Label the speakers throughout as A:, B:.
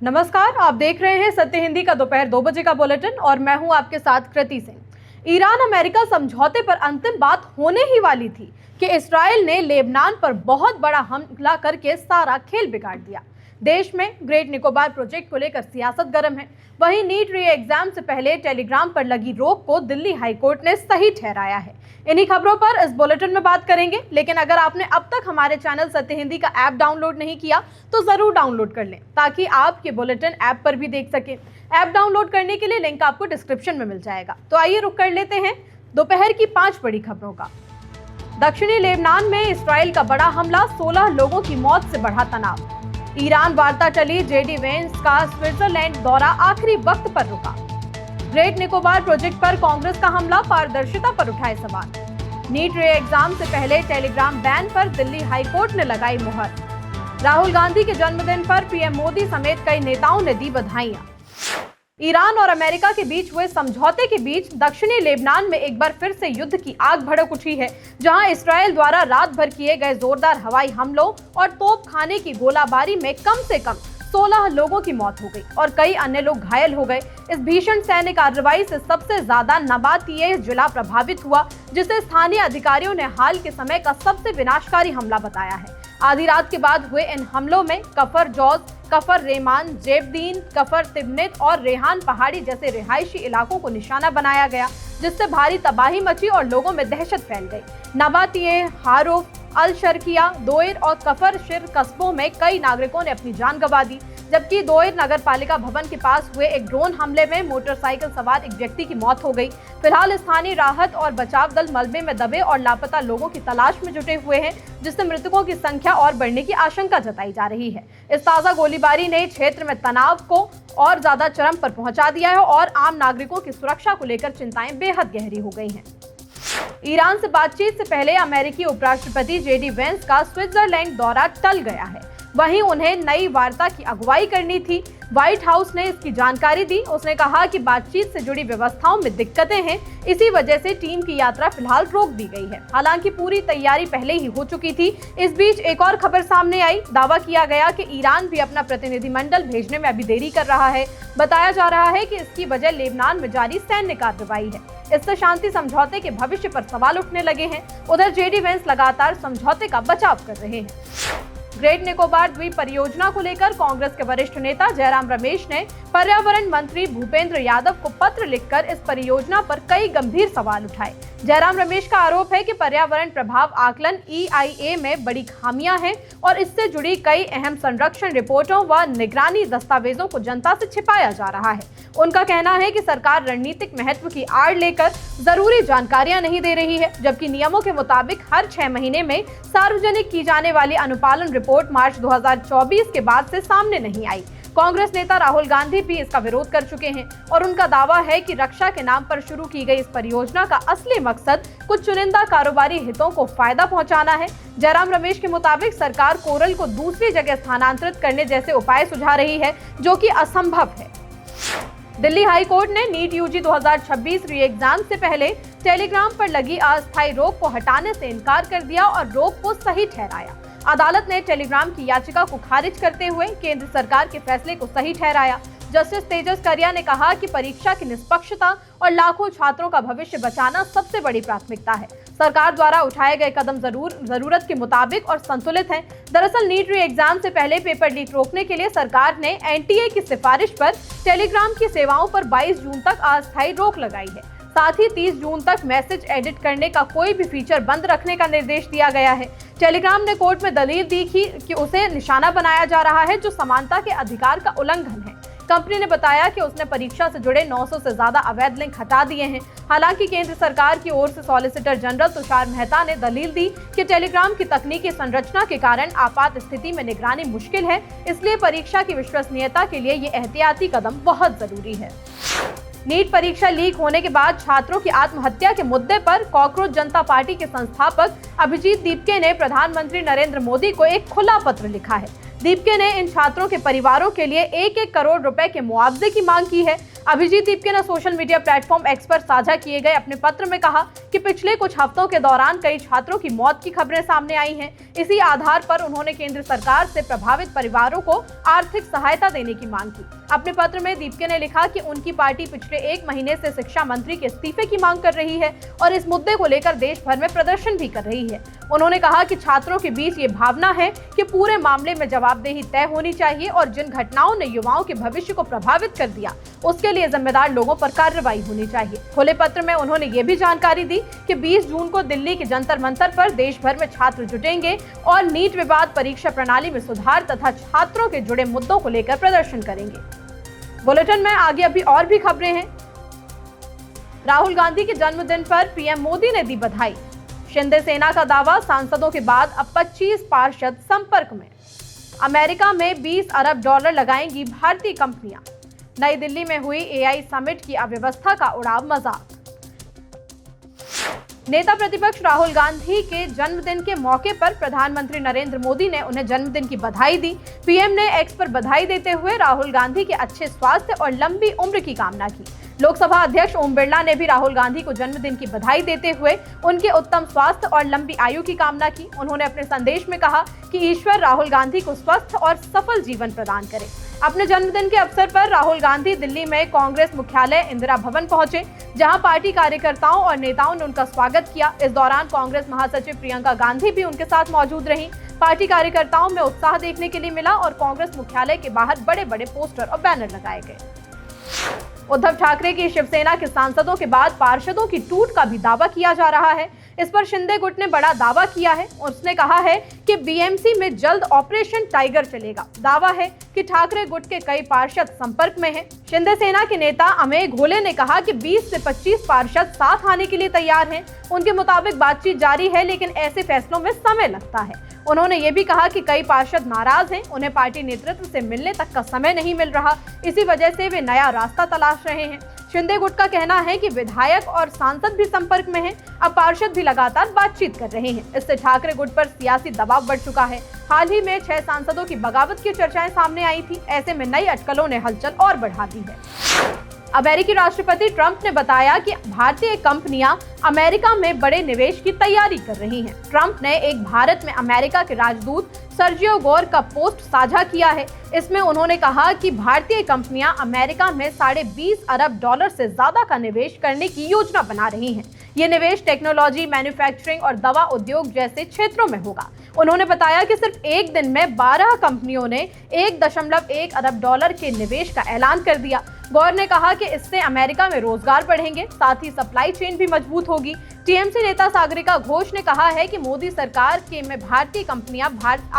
A: नमस्कार, आप देख रहे हैं सत्य हिंदी का दोपहर 2 बजे का बुलेटिन और मैं हूं आपके साथ कृति सिंह। ईरान अमेरिका समझौते पर अंतिम बात होने ही वाली थी कि इस्राएल ने लेबनान पर बहुत बड़ा हमला करके सारा खेल बिगाड़ दिया। देश में ग्रेट निकोबार प्रोजेक्ट को लेकर सियासत गर्म है। वहीं नीट री एग्जाम से पहले टेलीग्राम पर लगी रोक को दिल्ली हाईकोर्ट ने सही ठहराया है। इन्हीं खबरों पर इस बुलेटिन में बात करेंगे, लेकिन अगर आपने अब तक हमारे चैनल सत्य हिंदी का ऐप डाउनलोड नहीं किया तो जरूर डाउनलोड कर लें ताकि आप ये बुलेटिन ऐप पर भी देख सकें। ऐप डाउनलोड करने के लिए लिंक आपको डिस्क्रिप्शन में मिल जाएगा। तो आइए रुक कर लेते हैं दोपहर की 5 बड़ी खबरों का। दक्षिणी लेबनान में इस्राएल का बड़ा हमला, 16 लोगों की मौत से बढ़ा तनाव। ईरान वार्ता टली, जेडी वेंस का स्विट्जरलैंड दौरा आखिरी वक्त पर रुका। ग्रेट निकोबार प्रोजेक्ट पर कांग्रेस का हमला, पारदर्शिता पर उठाए सवाल। नीट रे एग्जाम से पहले टेलीग्राम बैन पर दिल्ली हाईकोर्ट ने लगाई मुहर। राहुल गांधी के जन्मदिन पर पीएम मोदी समेत कई नेताओं ने दी बधाइयां। ईरान और अमेरिका के बीच हुए समझौते के बीच दक्षिणी लेबनान में एक बार फिर से युद्ध की आग भड़क उठी है, जहां इस्राएल द्वारा रात भर किए गए जोरदार हवाई हमलों और तोपखाने की गोलाबारी में कम से कम 16 लोगों की मौत हो गई और कई अन्य लोग घायल हो गए। इस भीषण सैन्य कार्रवाई से सबसे ज्यादा नबातिये जिला प्रभावित हुआ, जिसे स्थानीय अधिकारियों ने हाल के समय का सबसे विनाशकारी हमला बताया है। आधी रात के बाद हुए इन हमलों में कफर जौज, कफर रेमान, जेबदीन, कफर तिबनित और रेहान पहाड़ी जैसे रिहायशी इलाकों को निशाना बनाया गया, जिससे भारी तबाही मची और लोगों में दहशत फैल गई। नबातिये, हारूफ, अल शर्किया, दोयर और कफर शिर कस्बों में कई नागरिकों ने अपनी जान गंवा दी, जबकि दोयर नगर पालिका भवन के पास हुए एक ड्रोन हमले में मोटरसाइकिल सवार एक व्यक्ति की मौत हो गई। फिलहाल स्थानीय राहत और बचाव दल मलबे में दबे और लापता लोगों की तलाश में जुटे हुए हैं, जिससे मृतकों की संख्या और बढ़ने की आशंका जताई जा रही है। इस ताजा गोलीबारी ने क्षेत्र में तनाव को और ज्यादा चरम पर पहुंचा दिया है और आम नागरिकों की सुरक्षा को लेकर चिंताएं बेहद गहरी हो गई हैं। ईरान से बातचीत से पहले अमेरिकी उपराष्ट्रपति जेडी वेंस का स्विट्जरलैंड दौरा टल गया है। वहीं उन्हें नई वार्ता की अगुवाई करनी थी। व्हाइट हाउस ने इसकी जानकारी दी। उसने कहा कि बातचीत से जुड़ी व्यवस्थाओं में दिक्कतें हैं, इसी वजह से टीम की यात्रा फिलहाल रोक दी गई है। हालांकि पूरी तैयारी पहले ही हो चुकी थी। इस बीच एक और खबर सामने आई। दावा किया गया कि ईरान भी अपना प्रतिनिधिमंडल भेजने में अभी देरी कर रहा है। बताया जा रहा है कि इसकी वजह लेबनान में जारी सैन्य कार्रवाई है। इससे शांति समझौते के भविष्य पर सवाल उठने लगे हैं। उधर जेडी वेंस लगातार समझौते का बचाव कर रहे हैं। ग्रेट निकोबार द्वीप परियोजना को लेकर कांग्रेस के वरिष्ठ नेता जयराम रमेश ने पर्यावरण मंत्री भूपेंद्र यादव को पत्र लिखकर इस परियोजना पर कई गंभीर सवाल उठाए। जयराम रमेश का आरोप है कि पर्यावरण प्रभाव आकलन EIA में बड़ी खामियां हैं और इससे जुड़ी कई अहम संरक्षण रिपोर्टों व निगरानी दस्तावेजों को जनता से छिपाया जा रहा है। उनका कहना है कि सरकार रणनीतिक महत्व की आड़ लेकर जरूरी जानकारियां नहीं दे रही है, जबकि नियमों के मुताबिक हर 6 महीने में सार्वजनिक की जाने वाली अनुपालन रिपोर्ट मार्च 2024 के बाद से सामने नहीं आई। कांग्रेस नेता राहुल गांधी भी इसका विरोध कर चुके हैं और उनका दावा है कि रक्षा के नाम पर शुरू की गई इस परियोजना का असली मकसद कुछ चुनिंदा कारोबारी हितों को फायदा पहुंचाना है। जयराम रमेश के मुताबिक सरकार कोरल को दूसरी जगह स्थानांतरित करने जैसे उपाय सुझा रही है, जो कि असंभव है। दिल्ली हाई कोर्ट ने नीट यूजी 2026 री एग्जाम से पहले टेलीग्राम पर लगी अस्थायी रोक को हटाने से इनकार कर दिया और रोक को सही ठहराया। अदालत ने टेलीग्राम की याचिका को खारिज करते हुए केंद्र सरकार के फैसले को सही ठहराया। जस्टिस तेजस करिया ने कहा कि परीक्षा की निष्पक्षता और लाखों छात्रों का भविष्य बचाना सबसे बड़ी प्राथमिकता है। सरकार द्वारा उठाए गए कदम जरूरत के मुताबिक और संतुलित हैं। दरअसल नीट री एग्जाम से पहले पेपर लीक रोकने के लिए सरकार ने NTA की सिफारिश पर टेलीग्राम की सेवाओं पर 22 जून तक अस्थायी रोक लगाई है। साथ ही 30 जून तक मैसेज एडिट करने का कोई भी फीचर बंद रखने का निर्देश दिया गया है। टेलीग्राम ने कोर्ट में दलील दी कि उसे निशाना बनाया जा रहा है, जो समानता के अधिकार का उल्लंघन है। कंपनी ने बताया कि उसने परीक्षा से जुड़े 900 से ज्यादा अवैध लिंक हटा दिए हैं। हालांकि केंद्र सरकार की ओर से सॉलिसिटर जनरल तुषार मेहता ने दलील दी कि टेलीग्राम की तकनीकी संरचना के कारण आपात स्थिति में निगरानी मुश्किल है, इसलिए परीक्षा की विश्वसनीयता के लिए ये एहतियाती कदम बहुत जरूरी है। नीट परीक्षा लीक होने के बाद छात्रों की आत्महत्या के मुद्दे पर कॉकरोच जनता पार्टी के संस्थापक अभिजीत दीपके ने प्रधानमंत्री नरेंद्र मोदी को एक खुला पत्र लिखा है। दीपके ने इन छात्रों के परिवारों के लिए 1-1 करोड़ रुपए के मुआवजे की मांग की है। अभिजीत दीपके ने सोशल मीडिया प्लेटफॉर्म एक्स पर साझा किए गए अपने पत्र में कहा कि पिछले कुछ हफ्तों के दौरान कई छात्रों की मौत की खबरें सामने आई हैं। इसी आधार पर उन्होंने केंद्र सरकार से प्रभावित परिवारों को आर्थिक सहायता देने की मांग की। अपने पत्र में दीपके ने लिखा कि उनकी पार्टी पिछले 1 महीने से शिक्षा मंत्री के इस्तीफे की मांग कर रही है और इस मुद्दे को लेकर देश भर में प्रदर्शन भी कर रही है। उन्होंने कहा कि छात्रों के बीच ये भावना है कि पूरे मामले में जवाबदेही तय होनी चाहिए और जिन घटनाओं ने युवाओं के भविष्य को प्रभावित कर दिया उसके लिए जिम्मेदार लोगों पर कार्रवाई होनी चाहिए। खुले पत्र में उन्होंने ये भी जानकारी दी कि 20 जून को दिल्ली के जंतर मंतर पर देश भर में छात्र जुटेंगे और नीट विवाद परीक्षा प्रणाली में सुधार तथा छात्रों के जुड़े मुद्दों को लेकर प्रदर्शन करेंगे। बुलेटिन में आगे अभी और भी खबरें हैं। राहुल गांधी के जन्मदिन पर पीएम मोदी ने दी बधाई। शिंदे सेना का दावा, सांसदों के बाद अब 25 पार्षद संपर्क में। अमेरिका में $20 अरब लगाएंगी भारतीय कंपनियां। नई दिल्ली में हुई एआई समिट की अव्यवस्था का उड़ा मजाक। नेता प्रतिपक्ष राहुल गांधी के जन्मदिन के मौके पर प्रधानमंत्री नरेंद्र मोदी ने उन्हें जन्मदिन की बधाई दी। पीएम ने एक्स पर बधाई देते हुए राहुल गांधी के अच्छे स्वास्थ्य और लंबी उम्र की कामना की। लोकसभा अध्यक्ष ओम बिरला ने भी राहुल गांधी को जन्मदिन की बधाई देते हुए उनके उत्तम स्वास्थ्य और लंबी आयु की कामना की। उन्होंने अपने संदेश में कहा कि ईश्वर राहुल गांधी को स्वस्थ और सफल जीवन प्रदान करे। अपने जन्मदिन के अवसर पर राहुल गांधी दिल्ली में कांग्रेस मुख्यालय इंदिरा भवन पहुंचे, जहां पार्टी कार्यकर्ताओं और नेताओं ने उनका स्वागत किया। इस दौरान कांग्रेस महासचिव प्रियंका गांधी भी उनके साथ मौजूद रहीं। पार्टी कार्यकर्ताओं में उत्साह देखने के लिए मिला और कांग्रेस मुख्यालय के बाहर बड़े बड़े पोस्टर और बैनर लगाए गए। उद्धव ठाकरे की शिवसेना के सांसदों के बाद पार्षदों की टूट का भी दावा किया जा रहा है। इस पर शिंदे गुट ने बड़ा दावा किया है। उसने कहा है कि बीएमसी में जल्द ऑपरेशन टाइगर चलेगा। दावा है कि ठाकरे गुट के कई पार्षद संपर्क में हैं। शिंदे सेना के नेता अमेय घोले ने कहा कि 20 से 25 पार्षद साथ आने के लिए तैयार हैं। उनके मुताबिक बातचीत जारी है, लेकिन ऐसे फैसलों में समय लगता है। उन्होंने ये भी कहा कि कई पार्षद नाराज हैं, उन्हें पार्टी नेतृत्व से मिलने तक का समय नहीं मिल रहा, इसी वजह से वे नया रास्ता तलाश रहे हैं। शिंदे गुट का कहना है कि विधायक और सांसद भी संपर्क में हैं। अब पार्षद भी लगातार बातचीत कर रहे हैं। इससे ठाकरे गुट पर सियासी दबाव बढ़ चुका है। हाल ही में 6 सांसदों की बगावत की चर्चाएं सामने आई थी। ऐसे में नई अटकलों ने हलचल और बढ़ा दी है। अमेरिकी राष्ट्रपति ट्रंप ने बताया कि भारतीय कंपनियां अमेरिका में बड़े निवेश की तैयारी कर रही हैं। ट्रंप ने एक भारत में अमेरिका के राजदूत सर्जियो गोर का पोस्ट साझा किया है। इसमें उन्होंने कहा कि भारतीय कंपनियां अमेरिका में $20 अरब से ज्यादा का निवेश करने की योजना बना रही हैं। ये निवेश टेक्नोलॉजी, मैन्युफैक्चरिंग और दवा उद्योग जैसे क्षेत्रों में होगा। उन्होंने बताया कि सिर्फ एक दिन में 12 कंपनियों ने $1.1 अरब के निवेश का ऐलान कर दिया। गौर ने कहा कि इससे अमेरिका में रोजगार बढ़ेंगे, साथ ही सप्लाई चेन भी मजबूत होगी। टीएमसी नेता सागरिका घोष ने कहा है कि मोदी सरकार के में भारतीय कंपनियां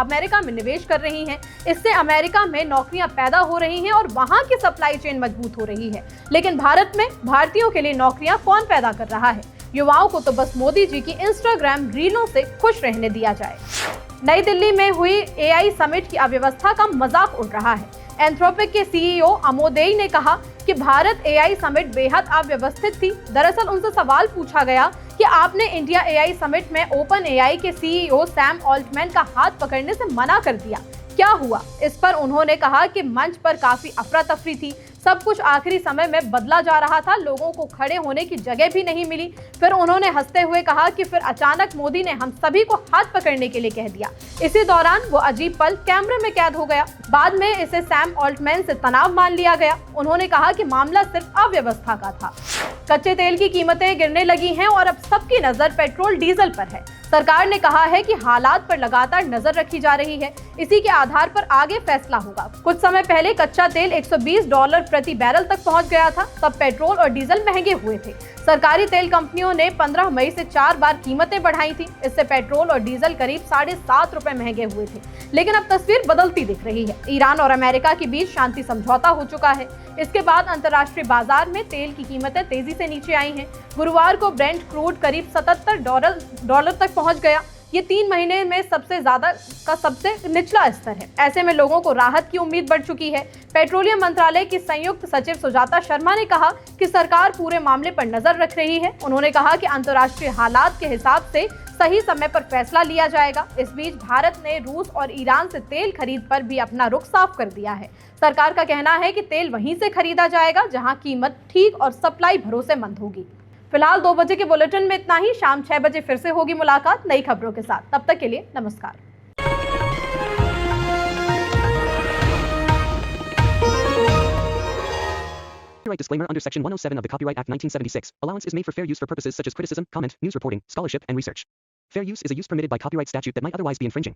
A: अमेरिका में निवेश कर रही हैं। इससे अमेरिका में नौकरियां पैदा हो रही हैं और वहां की सप्लाई चेन मजबूत हो रही है। लेकिन भारत में भारतीयों के लिए नौकरियां कौन पैदा कर रहा है? युवाओं को तो बस मोदी जी की इंस्टाग्राम रीलों से खुश रहने दिया जाए। नई दिल्ली में हुई एआई समिट की अव्यवस्था का मजाक उड़ रहा है। एंथ्रोपिक के सीईओ अमोदेई ने कहा कि भारत एआई समिट बेहद अव्यवस्थित थी। दरअसल उनसे सवाल पूछा गया कि आपने इंडिया एआई समिट में ओपन एआई के सीईओ सैम ऑल्टमैन का हाथ पकड़ने से मना कर दिया, क्या हुआ? इस पर उन्होंने कहा कि मंच पर काफी अफरा तफरी थी, सब कुछ आखिरी समय में बदला जा रहा था, लोगों को खड़े होने की जगह भी नहीं मिली। फिर उन्होंने हंसते हुए कहा कि फिर अचानक मोदी ने हम सभी को हाथ पकड़ने के लिए कह दिया। इसी दौरान वो अजीब पल कैमरे में कैद हो गया। बाद में इसे सैम ऑल्टमैन से तनाव मान लिया गया। उन्होंने कहा कि मामला सिर्फ अव्यवस्था का था। कच्चे तेल की कीमतें गिरने लगी हैं और अब सबकी नजर पेट्रोल डीजल पर है। सरकार ने कहा है कि हालात पर लगातार नजर रखी जा रही है, इसी के आधार पर आगे फैसला होगा। कुछ समय पहले कच्चा तेल $120 प्रति बैरल तक पहुंच गया था, तब पेट्रोल और डीजल महंगे हुए थे। सरकारी तेल कंपनियों ने 15 मई से 4 बार कीमतें बढ़ाई थी। इससे पेट्रोल और डीजल करीब ₹7.5 महंगे हुए थे। लेकिन अब तस्वीर बदलती दिख रही है। ईरान और अमेरिका के बीच शांति समझौता हो चुका है। इसके बाद अंतर्राष्ट्रीय बाजार में तेल की कीमतें तेजी से नीचे आई हैं। गुरुवार को ब्रेंट क्रूड करीब $77 तक पहुंच गया। ये 3 महीने में सबसे निचला स्तर है। ऐसे में लोगों को राहत की उम्मीद बढ़ चुकी है। पेट्रोलियम मंत्रालय की संयुक्त सचिव सुजाता शर्मा ने कहा कि सरकार पूरे मामले पर नजर रख रही है। उन्होंने कहा कि अंतर्राष्ट्रीय हालात के हिसाब से सही समय पर फैसला लिया जाएगा। इस बीच भारत ने रूस और ईरान से तेल खरीद पर भी अपना रुख साफ कर दिया है। सरकार का कहना है कि तेल वहीं से खरीदा जाएगा जहां कीमत ठीक और सप्लाई भरोसेमंद होगी। फिलहाल 2 बजे के बुलेटिन में इतना ही। शाम 6 बजे फिर से होगी मुलाकात नई खबरों के साथ। तब तक के लिए नमस्कार।
B: Copyright disclaimer under Section 107 of the Copyright Act 1976. Allowance is made for fair use for purposes such as criticism, comment, news reporting, scholarship, and research. Fair use is a use permitted by copyright statute that might otherwise be infringing.